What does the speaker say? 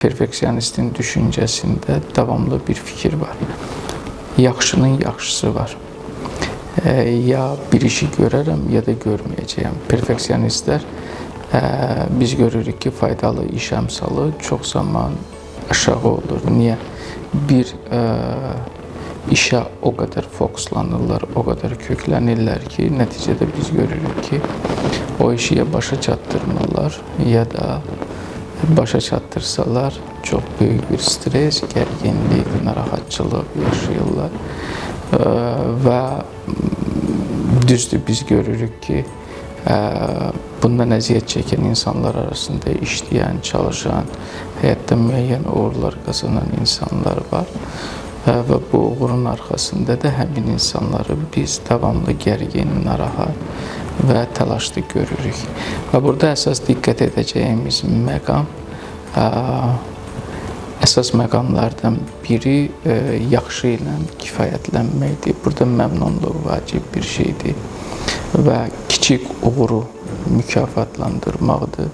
Perfeksionistin düşüncəsində davamlı bir fikir var. Yaxşının yaxşısı var. Ya bir işi görərəm, ya da görməyəcəyəm. Perfeksionistlər biz görürük ki, faydalı iş əmsalı çox zaman aşağı olur. Niyə? Bir işə o qədər fokuslanırlar, o qədər köklənirlər ki, nəticədə biz görürük ki, o işi ya başa çatdırmırlar, ya da başa çatdırsalar çox böyük bir stres, gərginlik, narahatçılıq yaşayırlar. Və düzdür, biz görürük ki, bundan əziyyət çəkən insanlar arasında işləyən, çalışan, həyatda müəyyən uğurlar qazanan insanlar var. Və bu uğurun arxasında da həmin insanları biz davamlı gərgin, narahat və təlaşlı görürük. Və burada əsas diqqət edəcəyimiz məqam, əsas məqamlardan biri yaxşı ilə kifayətlənməkdir. Burada məmnunluq vacib bir şeydir və kiçik uğuru mükafatlandırmaqdır.